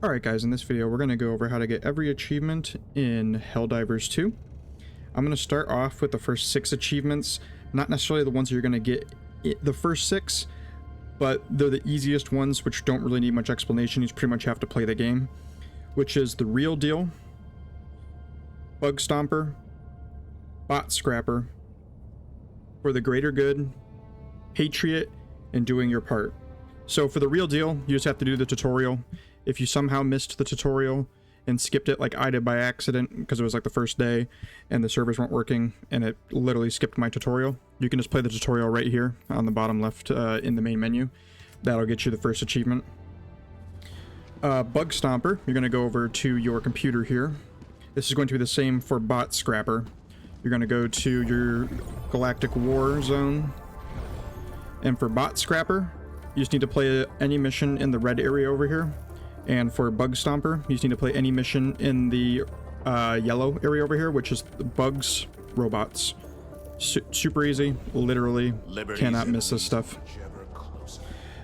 Alright guys, in this video we're going to go over how to get every achievement in Helldivers 2. I'm going to start off with the first 6 achievements, not necessarily the ones you're going to get the first 6, but they're the easiest ones which don't really need much explanation. You pretty much have to play the game, which is the Real Deal, Bug Stomper, Bot Scrapper, For the Greater Good, Patriot, and Doing Your Part. So for the Real Deal, you just have to do the tutorial. If you somehow missed the tutorial and skipped it like I did by accident because it was like the first day and the servers weren't working and it literally skipped my tutorial, you can just play the tutorial right here on the bottom left in the main menu. That'll get you the first achievement. Bug Stomper, you're going to go over to your computer here. This is going to be the same for Bot Scrapper. You're going to go to your Galactic War Zone. And for Bot Scrapper, you just need to play any mission in the red area over here. And for Bug Stomper, you just need to play any mission in the yellow area over here, which is the bugs, robots. Super easy, literally cannot miss this stuff.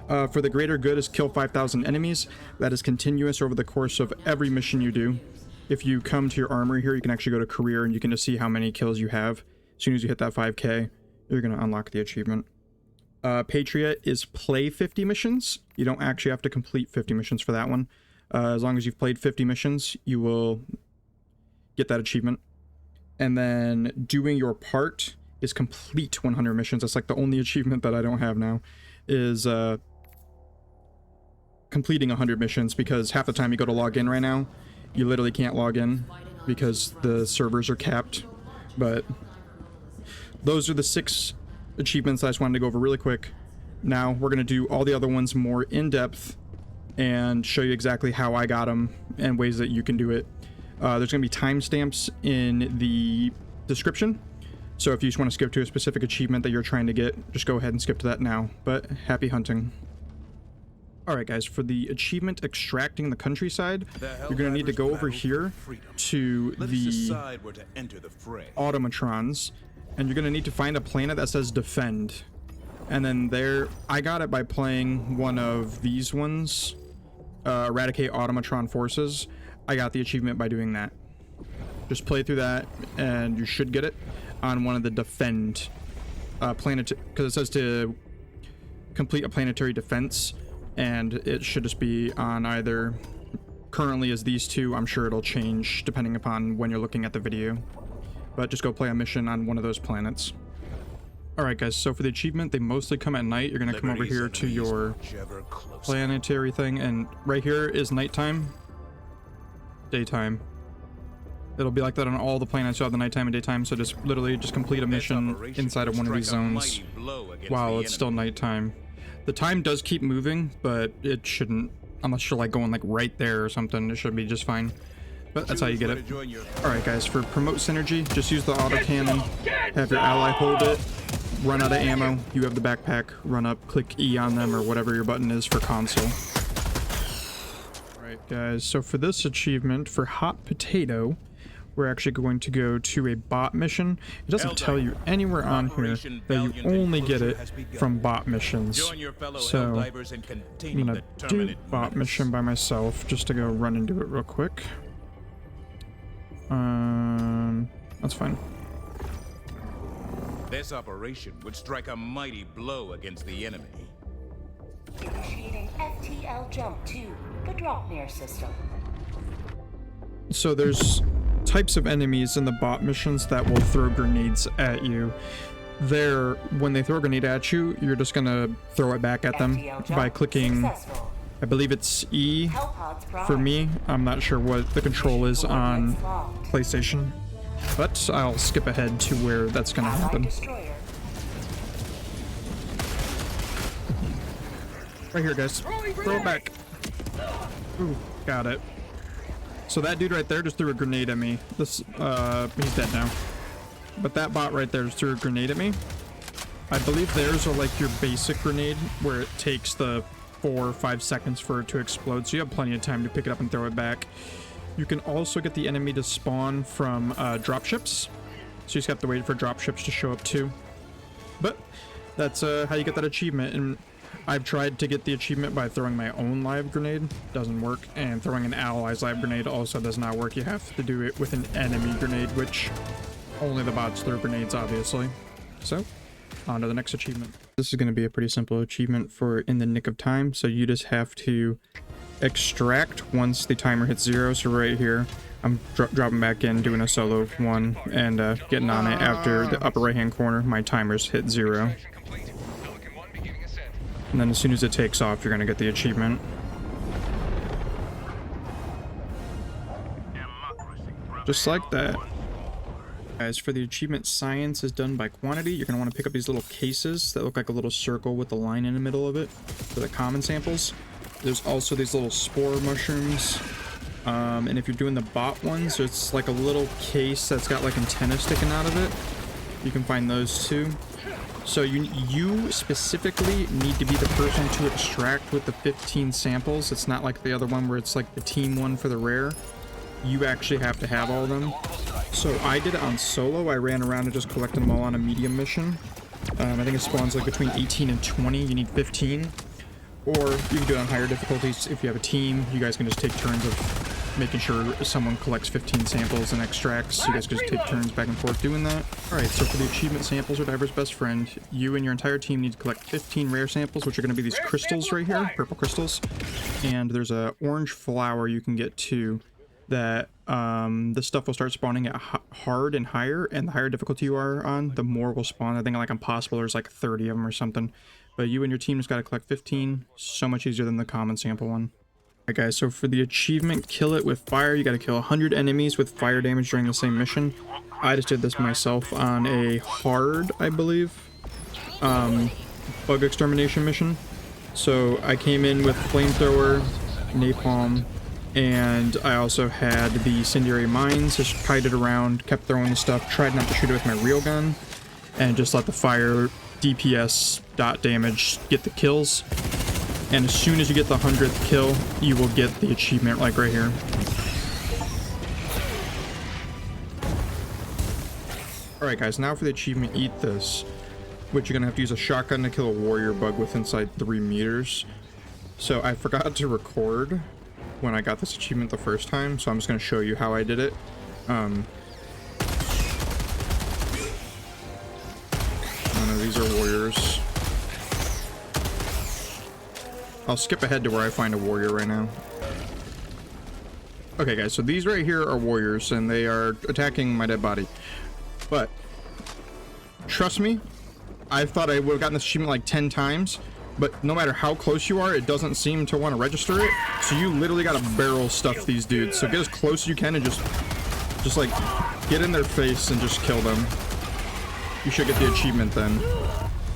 For the Greater Good is kill 5,000 enemies. That is continuous over the course of every mission you do. If you come to your armory here, you can actually go to career and you can just see how many kills you have. As soon as you hit that 5k, you're going to unlock the achievement. Patriot is play 50 missions. You don't actually have to complete 50 missions for that one. As long as you've played 50 missions, you will get that achievement. And then Doing Your Part is complete 100 missions. That's like the only achievement that I don't have now, is completing 100 missions, because half the time you go to log in right now, you literally can't log in because the servers are capped. But those are the 6 achievements I just wanted to go over really quick. Now we're going to do all the other ones more in depth and show you exactly how I got them and ways that you can do it. There's going to be timestamps in the description, so if you just want to skip to a specific achievement that you're trying to get, just go ahead and skip to that now. But happy hunting. Alright guys, for the achievement Extracting the Countryside, you're going to need to go over here to the automatrons, and you're going to need to find a planet that says Defend. And then there, I got it by playing one of these ones, Eradicate Automatron Forces. I got the achievement by doing that. Just play through that and you should get it on one of the Defend planet, because it says to complete a planetary defense, and it should just be on either, currently is these two. I'm sure it'll change depending upon when you're looking at the video. But just go play a mission on one of those planets. Alright guys, so for the achievement, they mostly come at night. You're going to come over here to your planetary thing, and right here is nighttime, daytime. It'll be like that on all the planets. You have the nighttime and daytime, so just literally just complete a mission inside of one of these zones while it's still nighttime. The time does keep moving, but it shouldn't, unless you're like going like right there or something, it should be just fine. But that's how you get it. Alright guys, for promote synergy, just use the autocannon, have your ally hold it, run out of ammo, you have the backpack, run up, click E on them or whatever your button is for console. Alright guys, so for this achievement, for Hot Potato, we're actually going to go to a bot mission. It doesn't tell you anywhere on here that you only get it from bot missions. So I'm gonna do bot mission by myself just to go run and do it real quick. That's fine. This operation would strike a mighty blow against the enemy. Initiating FTL jump to the Dropmere system. So there's types of enemies in the bot missions that will throw grenades at you. When they throw a grenade at you, you're just gonna throw it back at them by clicking, I believe it's E for me. I'm not sure what the control is on PlayStation, but I'll skip ahead to where that's gonna happen. Right here, guys. Throw it back. Ooh, got it. So that dude right there just threw a grenade at me. He's dead now. But that bot right there just threw a grenade at me. I believe theirs are like your basic grenade, where it takes the 4 or 5 seconds for it to explode, so you have plenty of time to pick it up and throw it back. You can also get the enemy to spawn from dropships, so you just have to wait for dropships to show up too. But that's how you get that achievement. And I've tried to get the achievement by throwing my own live grenade, doesn't work, and throwing an ally's live grenade also does not work. You have to do it with an enemy grenade, which only the bots throw grenades, obviously. So, on to the next achievement. This is going to be a pretty simple achievement for in the nick of time, so you just have to extract once the timer hits 0. So right here, I'm dropping back in, doing a solo one, and getting on it after the upper right hand corner, my timer's hit 0. And then as soon as it takes off, you're going to get the achievement. Just like that. Guys, for the achievement, science is done by quantity. You're going to want to pick up these little cases that look like a little circle with a line in the middle of it for the common samples. There's also these little spore mushrooms. And if you're doing the bot ones, it's like a little case that's got like antenna sticking out of it. You can find those too. So you specifically need to be the person to extract with the 15 samples. It's not like the other one where it's like the team one for the rare. You actually have to have all of them. So I did it on solo. I ran around and just collected them all on a medium mission. I think it spawns like between 18 and 20. You need 15. Or you can do it on higher difficulties. If you have a team, you guys can just take turns of making sure someone collects 15 samples and extracts. You guys can just take turns back and forth doing that. Alright, so for the achievement samples are Diver's best friend, you and your entire team need to collect 15 rare samples, which are going to be these crystals right here, purple crystals. And there's a orange flower you can get too that the stuff will start spawning at hard and higher, and the higher difficulty you are on, the more will spawn. I think like impossible there's like 30 of them or something. But you and your team just got to collect 15. So much easier than the common sample one. Alright guys, so for the achievement, kill it with fire. You got to kill 100 enemies with fire damage during the same mission. I just did this myself on a hard, I believe, bug extermination mission. So I came in with flamethrower, napalm, and I also had the incendiary mines. Just kited around, kept throwing the stuff, tried not to shoot it with my real gun, and just let the fire DPS dot damage get the kills. And as soon as you get the 100th kill, you will get the achievement like right here. Alright guys, now for the achievement, eat this. Which you're going to have to use a shotgun to kill a warrior bug with inside 3 meters. So I forgot to record when I got this achievement the first time, so I'm just going to show you how I did it. These are warriors. I'll skip ahead to where I find a warrior right now. Okay guys, so these right here are warriors and they are attacking my dead body. But trust me, I thought I would have gotten this achievement like 10 times, but no matter how close you are, it doesn't seem to want to register it. So you literally got to barrel stuff these dudes. So get as close as you can and just like get in their face and just kill them. You should get the achievement then.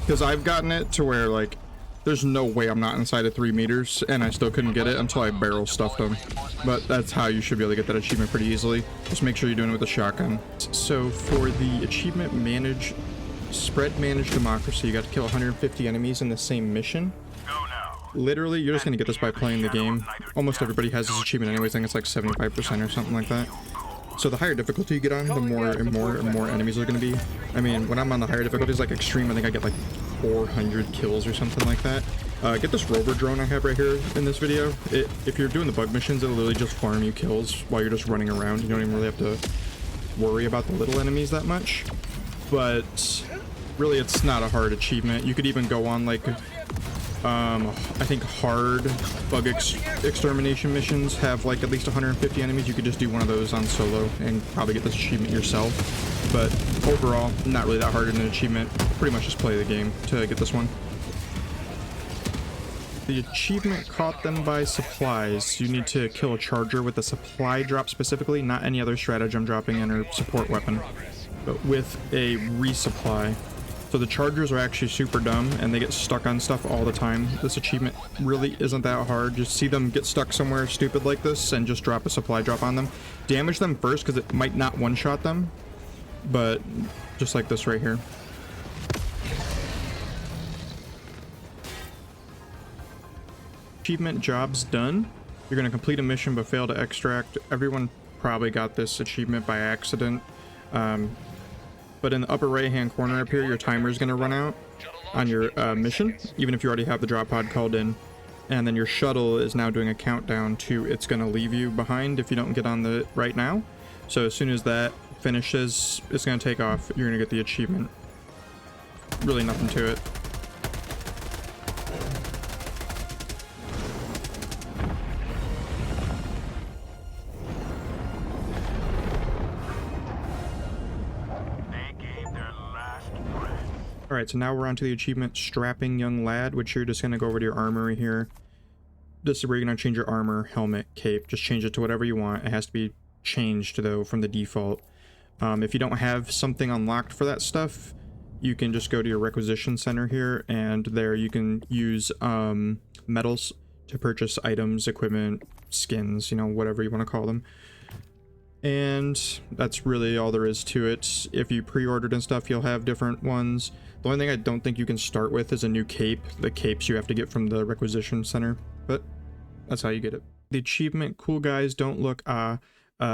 Because I've gotten it to where like there's no way I'm not inside of 3 meters, and I still couldn't get it until I barrel stuffed them. But that's how you should be able to get that achievement pretty easily. Just make sure you're doing it with a shotgun. So for the achievement, spread manage democracy, you got to kill 150 enemies in the same mission. Literally, you're just going to get this by playing the game. Almost everybody has this achievement anyways. I think it's like 75% or something like that. So the higher difficulty you get on, the more and more enemies are going to be. I mean, when I'm on the higher difficulties, like extreme, I think I get like 400 kills or something like that. Get this rover drone I have right here in this video. If you're doing the bug missions, it'll literally just farm you kills while you're just running around. You don't even really have to worry about the little enemies that much. But really, it's not a hard achievement. You could even go on like I think hard bug extermination missions have like at least 150 enemies. You could just do one of those on solo and probably get this achievement yourself. But overall, not really that hard in an achievement. Pretty much just play the game to get this one. The achievement caught them by supplies. You need to kill a charger with a supply drop specifically, not any other stratagem dropping in or support weapon, but with a resupply. So the chargers are actually super dumb and they get stuck on stuff all the time. This achievement really isn't that hard. Just see them get stuck somewhere stupid like this and just drop a supply drop on them. Damage them first because it might not one-shot them, but just like this right here. Achievement job's done. You're going to complete a mission but fail to extract. Everyone probably got this achievement by accident. But in the upper right hand corner up here, your timer is going to run out. on your mission, even if you already have the drop pod called in. And then your shuttle is now doing a countdown to it's going to leave you behind if you don't get on the right now. So as soon as that finishes, it's going to take off. You're going to get the achievement. Really nothing to it. Alright, so now we're on to the achievement Strapping Young Lad, which you're just going to go over to your armory here. This is where you're going to change your armor, helmet, cape. Just change it to whatever you want. It has to be changed, though, from the default. If you don't have something unlocked for that stuff, you can just go to your requisition center here, and there you can use medals to purchase items, equipment, skins, you know, whatever you want to call them. And that's really all there is to it. If you pre-ordered and stuff, you'll have different ones. The only thing I don't think you can start with is a new cape. The capes you have to get from the requisition center, but that's how you get it. The achievement, cool guys, don't look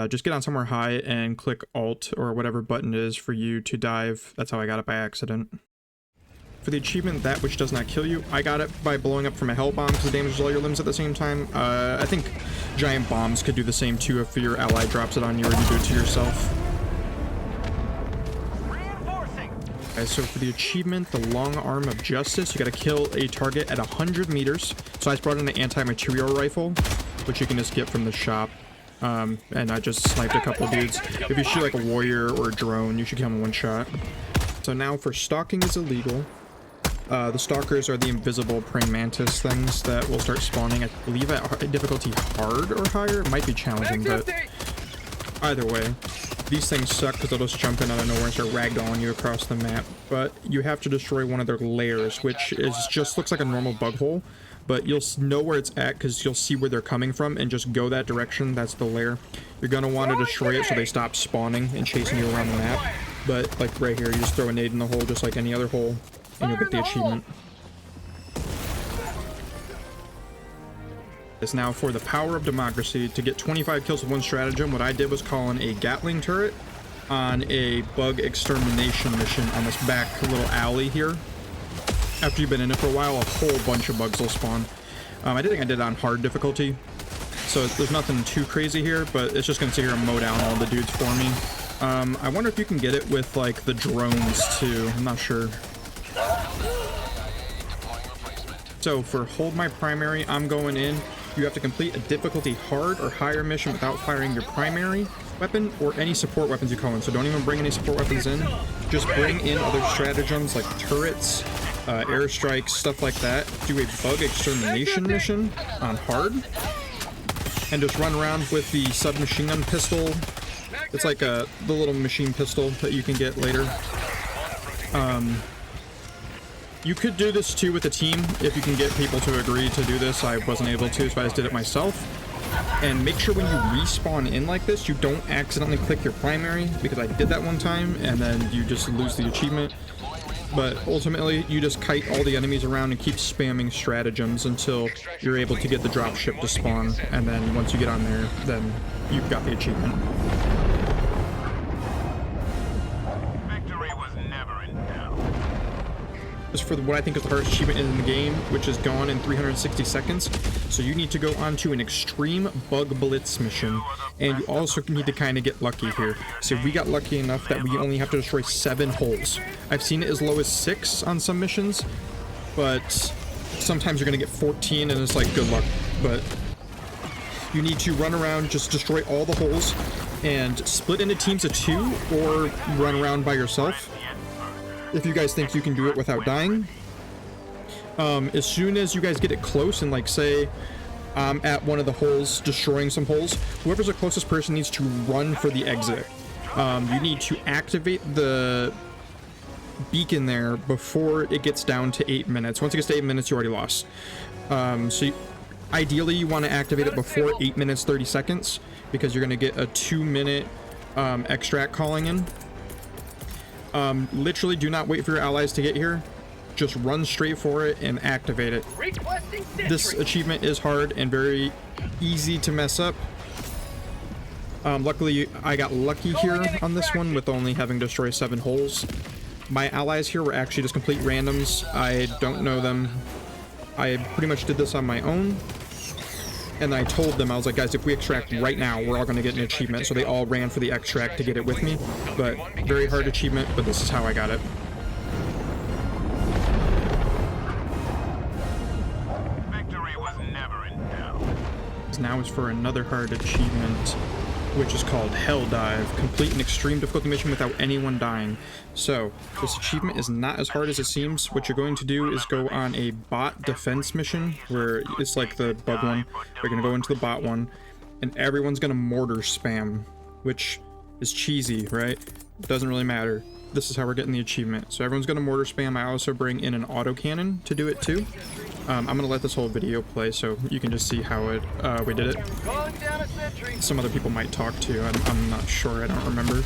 just get on somewhere high and click Alt or whatever button it is for you to dive. That's how I got it by accident. For the achievement, that which does not kill you, I got it by blowing up from a hell bomb because it damages all your limbs at the same time. I think giant bombs could do the same too if your ally drops it on you or you do it to yourself. Okay, so for the achievement, the long arm of justice, you gotta kill a target at 100 meters. So I just brought in the anti-material rifle, which you can just get from the shop. And I just sniped a couple dudes. If you shoot like a warrior or a drone, you should kill them in one shot. So now for stalking is illegal. The stalkers are the invisible praying mantis things that will start spawning, I believe, at difficulty hard or higher. It might be challenging, but either way, these things suck because they'll just jump in out of nowhere and start ragdolling you across the map. But you have to destroy one of their lairs, which is just looks like a normal bug hole, but you'll know where it's at because you'll see where they're coming from and just go that direction. That's the lair. You're going to want to destroy it so they stop spawning and chasing you around the map. But like right here, you just throw a nade in the hole just like any other hole, and you'll get the achievement. It's now for the power of democracy. To get 25 kills with one stratagem, what I did was call in a Gatling turret on a bug extermination mission on this back little alley here. After you've been in it for a while, a whole bunch of bugs will spawn. I think I did it on hard difficulty, so there's nothing too crazy here, but it's just gonna sit here and mow down all the dudes for me. I wonder if you can get it with like the drones too. I'm not sure. So for hold my primary, I'm going in. You have to complete a difficulty hard or higher mission without firing your primary weapon or any support weapons you call in. So don't even bring any support weapons in. Just bring in other stratagems like turrets, airstrikes, stuff like that. Do a bug extermination mission on hard. And just run around with the submachine gun pistol. It's like the little machine pistol that you can get later. You could do this too with a team if you can get people to agree to do this. I wasn't able to, so I just did it myself. And make sure when you respawn in like this, you don't accidentally click your primary, because I did that one time and then you just lose the achievement. But ultimately, you just kite all the enemies around and keep spamming stratagems until you're able to get the dropship to spawn. And then once you get on there, then you've got the achievement. For what I think is the hardest achievement in the game, which is gone in 360 seconds. So you need to go on to an extreme bug blitz mission, and you also need to kind of get lucky here. So we got lucky enough that we only have to destroy 7 holes. I've seen it as low as 6 on some missions, but sometimes you're gonna get 14 and it's like good luck. But you need to run around, just destroy all the holes and split into teams of 2 or run around by yourself if you guys think you can do it without dying. As soon as you guys get it close and like say at one of the holes destroying some holes, whoever's the closest person needs to run for the exit. You need to activate the beacon there before it gets down to 8 minutes. Once it gets to 8 minutes, you already lost. Ideally you want to activate it before 8 minutes 30 seconds because you're going to get a 2-minute extract calling in. Literally do not wait for your allies to get here. Just run straight for it and activate it. This achievement is hard and very easy to mess up. Luckily I got lucky here on this one with only having to destroy 7 holes. My allies here were actually just complete randoms. I don't know them. I pretty much did this on my own. And I told them, I was like, guys, if we extract right now, we're all going to get an achievement. So they all ran for the extract to get it with me. But very hard achievement, but this is how I got it. Victory was never in doubt. Now is for another hard achievement, which is called Helldive. Complete an extreme difficulty mission without anyone dying. So, this achievement is not as hard as it seems. What you're going to do is go on a bot defense mission, where it's like the bug one. We're going to go into the bot one, and everyone's going to mortar spam, which is cheesy, right? Doesn't really matter. This is how we're getting the achievement. So everyone's going to mortar spam. I also bring in an autocannon to do it too. I'm going to let this whole video play so you can just see how we did it. Some other people might talk too. I'm not sure. I don't remember.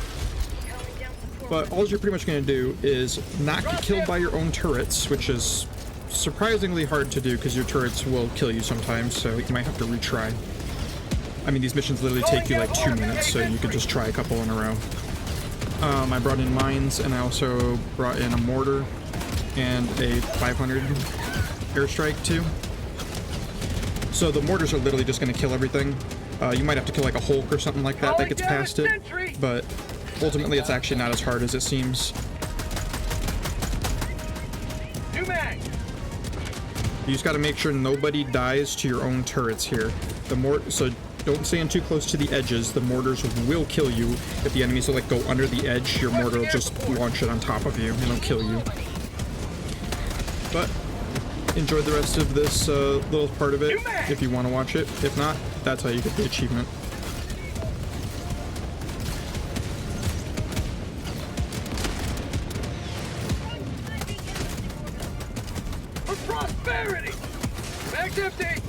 But all you're pretty much going to do is not get killed by your own turrets, which is surprisingly hard to do because your turrets will kill you sometimes, so you might have to retry. I mean, these missions literally take you like 2 minutes, so you could just try a couple in a row. I brought in mines, and I also brought in a mortar and a 500 airstrike too. So the mortars are literally just going to kill everything. You might have to kill like a Hulk or something like that gets past it, but ultimately it's actually not as hard as it seems. You just got to make sure nobody dies to your own turrets here. So don't stand too close to the edges. The mortars will kill you if the enemies will like go under the edge. Your mortar will just launch it on top of you and it'll kill you. But enjoy the rest of this little part of it if you want to watch it. If not, that's how you get the achievement. For prosperity! Back empty!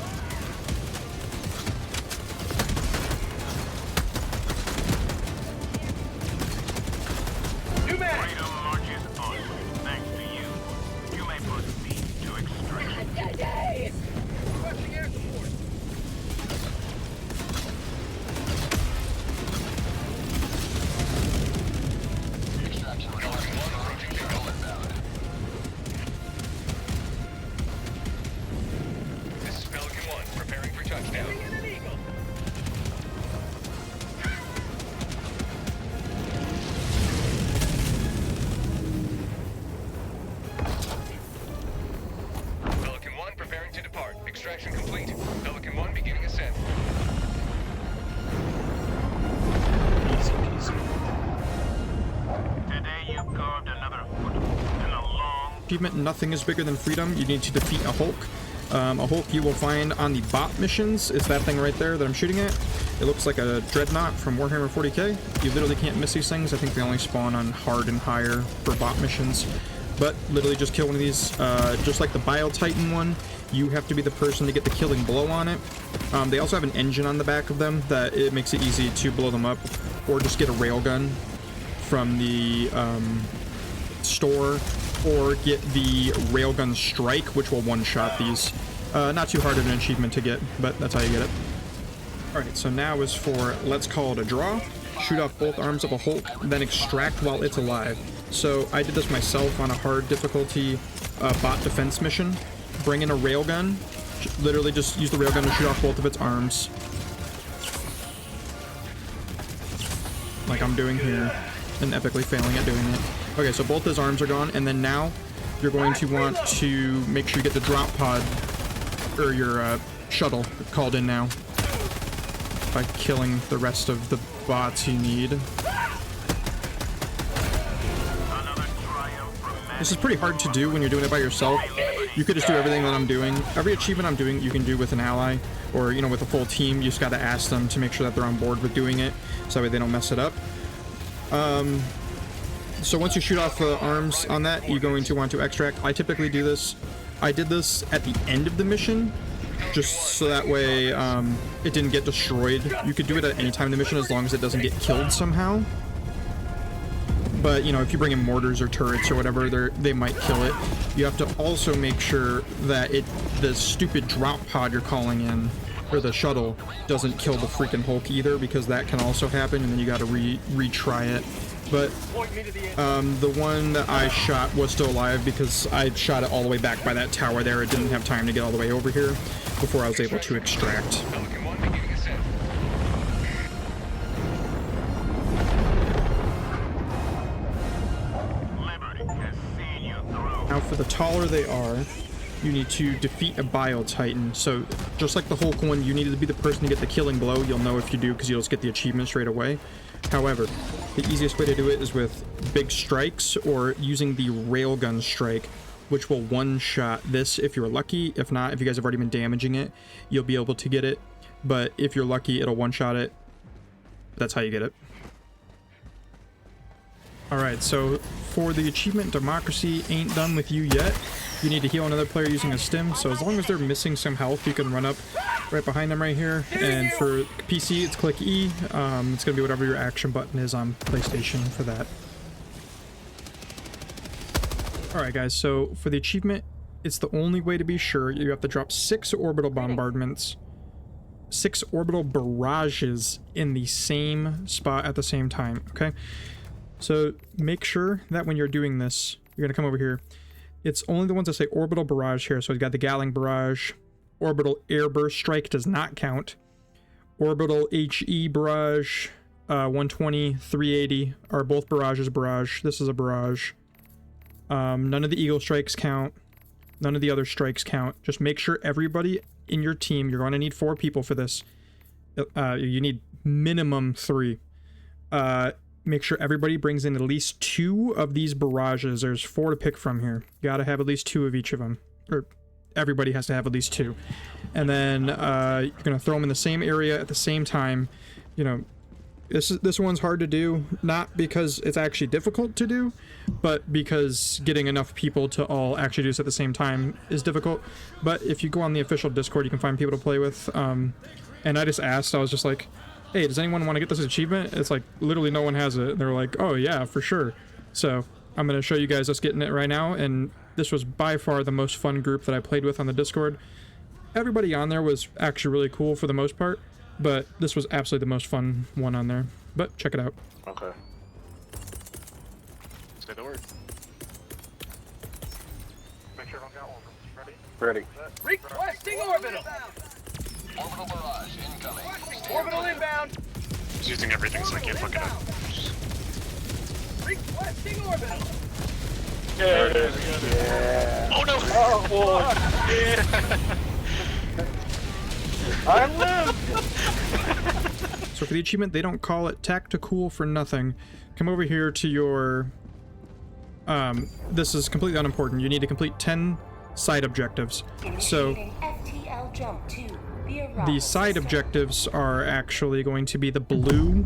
Freedom marches onward. Thanks to you. You may proceed to extract. Requesting air support. This is Pelican 1, preparing for touchdown. An eagle. Pelican 1 preparing to depart. Extraction complete. Pelican 1 beginning ascent. Today you carved another foot in a long Achievement, nothing is bigger than freedom. You need to defeat a Hulk. A Hulk you will find on the bot missions is that thing right there that I'm shooting at. It looks like a dreadnought from Warhammer 40k. You literally can't miss these things. I think they only spawn on hard and higher for bot missions. But literally just kill one of these. Just like the Bio Titan one, you have to be the person to get the killing blow on it. They also have an engine on the back of them that it makes it easy to blow them up, or just get a railgun from the store, or get the railgun strike, which will one-shot these. Not too hard of an achievement to get, but that's how you get it. Alright, so now is for Let's Call It a Draw. Shoot off both arms of a Hulk, then extract while it's alive. So I did this myself on a hard difficulty bot defense mission. Bring in a railgun. Literally just use the railgun to shoot off both of its arms. Like I'm doing here, and epically failing at doing it. Okay, so both his arms are gone, and then now you're going to want to make sure you get the drop pod, or your shuttle called in now, by killing the rest of the bots you need. This is pretty hard to do when you're doing it by yourself. You could just do everything that I'm doing. Every achievement I'm doing, you can do with an ally, or, you know, with a full team. You just gotta ask them to make sure that they're on board with doing it, so that way they don't mess it up. So once you shoot off the arms on that, you're going to want to extract. I typically do this. I did this at the end of the mission, just so that way it didn't get destroyed. You could do it at any time in the mission as long as it doesn't get killed somehow. But, you know, if you bring in mortars or turrets or whatever, they might kill it. You have to also make sure that the stupid drop pod you're calling in, or the shuttle, doesn't kill the freaking Hulk either, because that can also happen, and then you gotta retry it. but Point me to the end. the one that I shot was still alive because I shot it all the way back by that tower there. It didn't have time to get all the way over here before I was able to extract. Pelican 1 beginning ascent. Liberty has seen you through. Now for the taller they are, you need to defeat a Bile Titan. So just like the Hulk one, you need to be the person to get the killing blow. You'll know if you do because you'll just get the achievement straight away. However, the easiest way to do it is with big strikes or using the railgun strike, which will one-shot this if you're lucky. If not, if you guys have already been damaging it, you'll be able to get it. But if you're lucky, it'll one-shot it. That's how you get it. Alright, so for the achievement, Democracy ain't done with you yet. You need to heal another player using a stim, so as long as they're missing some health, you can run up right behind them right here. And for PC, it's click E. It's going to be whatever your action button is on PlayStation for that. Alright guys, so for the achievement, it's the only way to be sure. You have to drop 6 orbital bombardments, 6 orbital barrages in the same spot at the same time, okay? So make sure that when you're doing this, you're gonna come over here. It's only the ones that say orbital barrage here. So you got the Gatling barrage, orbital airburst strike does not count. Orbital HE barrage, 120, 380 are both barrages. Barrage. This is a barrage. None of the eagle strikes count. None of the other strikes count. Just make sure everybody in your team. You're going to need 4 people for this. You need minimum 3. Make sure everybody brings in at least 2 of these barrages. There's 4 to pick from here. You gotta have at least 2 of each of them. Or everybody has to have at least 2. And then you're gonna throw them in the same area at the same time. You know, this one's hard to do, not because it's actually difficult to do, but because getting enough people to all actually do this at the same time is difficult. But if you go on the official Discord, you can find people to play with. And I just asked, I was just like, hey, does anyone want to get this achievement? It's like, literally no one has it. They're like, oh yeah, for sure. So I'm going to show you guys us getting it right now. And this was by far the most fun group that I played with on the Discord. Everybody on there was actually really cool for the most part, but this was absolutely the most fun one on there. But check it out. Okay. Say the word. Make sure I don't got one. Ready? Requesting orbital. Orbital barrage incoming. Orbital inbound. He's using everything so I can't fuck it up. Requesting orbital. There it is. Yeah. Oh no! Oh boy. I live. So for the achievement, they don't call it Tacticool for nothing. Come over here to your... this is completely unimportant. You need to complete 10 side objectives. So Initiating FTL jump to the arrival the side system. objectives are actually going to be the blue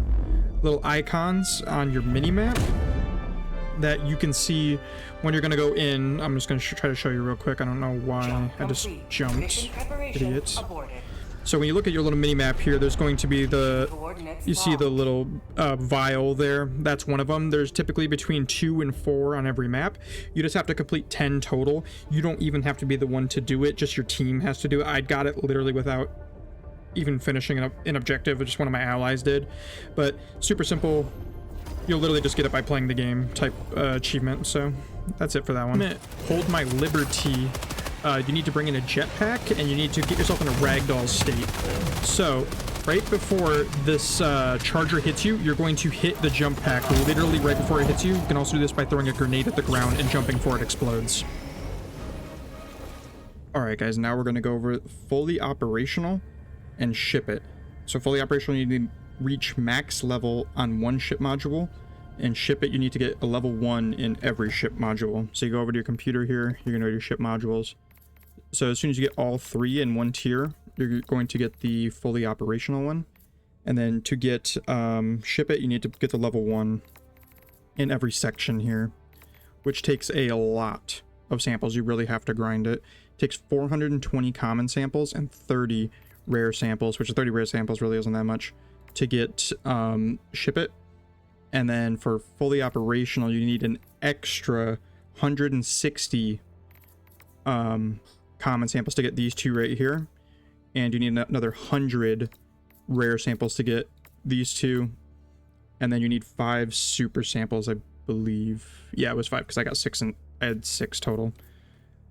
little icons on your mini-map that you can see when you're going to go in. I'm just going to try to show you real quick. I don't know why Jump I just complete. jumped. Mission preparation Idiots. aborted. So when you look at your little mini-map here, there's going to be the... Coordinates You see the locked. little vial there. That's one of them. There's typically between 2 and 4 on every map. You just have to complete 10 total. You don't even have to be the one to do it. Just your team has to do it. I got it literally without even finishing an objective. Just one of my allies did. But super simple. You'll literally just get it by playing the game type achievement. So that's it for that one. Hold My Liber-Tea. You need to bring in a jetpack, and you need to get yourself in a ragdoll state. So, right before this charger hits you, you're going to hit the jump pack literally right before it hits you. You can also do this by throwing a grenade at the ground and jumping before it explodes. Alright guys, now we're going to go over fully operational and ship it. So fully operational, you need to reach max level on one ship module, and ship it, you need to get a level 1 in every ship module. So you go over to your computer here, you're going to go to your ship modules. So as soon as you get all 3 in one tier, you're going to get the fully operational one. And then to get ship it, you need to get the level 1 in every section here, which takes a lot of samples. You really have to grind it. It takes 420 common samples and 30 rare samples, which 30 rare samples really isn't that much, to get ship it. And then for fully operational, you need an extra 160 common samples to get these 2 right here, and you need another 100 rare samples to get these 2, And then you need 5 super samples, I believe. Yeah, it was 5 because I got 6 and I had 6 total.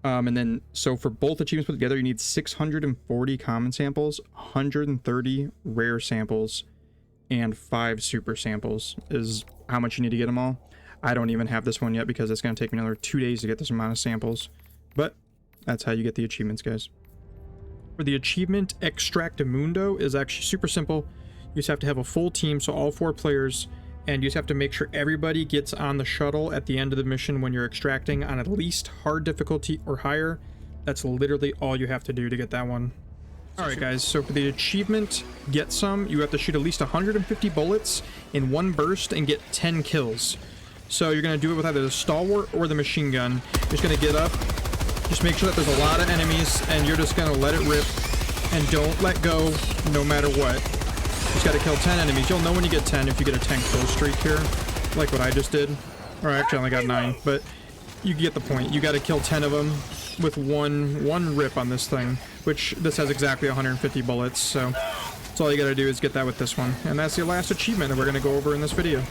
And then, so for both achievements put together, you need 640 common samples, 130 rare samples, and 5 super samples is how much you need to get them all. I don't even have this one yet because it's going to take me another 2 days to get this amount of samples. But that's how you get the achievements, guys. For the achievement, Extractamundo is actually super simple. You just have to have a full team, so all 4 players, and you just have to make sure everybody gets on the shuttle at the end of the mission when you're extracting on at least hard difficulty or higher. That's literally all you have to do to get that one. Alright guys, so for the achievement, get some, you have to shoot at least 150 bullets in one burst and get 10 kills. So you're going to do it with either the stalwart or the machine gun. You're just going to get up, just make sure that there's a lot of enemies, and you're just going to let it rip, and don't let go no matter what. Just got to kill 10 enemies. You'll know when you get 10 if you get a 10 kill streak here, like what I just did. Or actually I only got 9, but you get the point. You got to kill 10 of them with one rip on this thing, which this has exactly 150 bullets, so that's all you got to do is get that with this one. And that's the last achievement that we're going to go over in this video.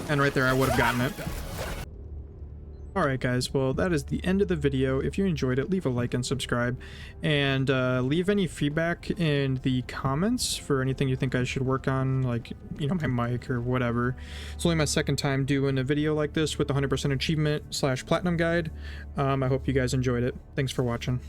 And right there, I would have gotten it. Alright guys, well that is the end of the video. If you enjoyed it, leave a like and subscribe. And leave any feedback in the comments for anything you think I should work on, like, you know, my mic or whatever. It's only my second time doing a video like this with the 100% achievement / platinum guide. I hope you guys enjoyed it. Thanks for watching.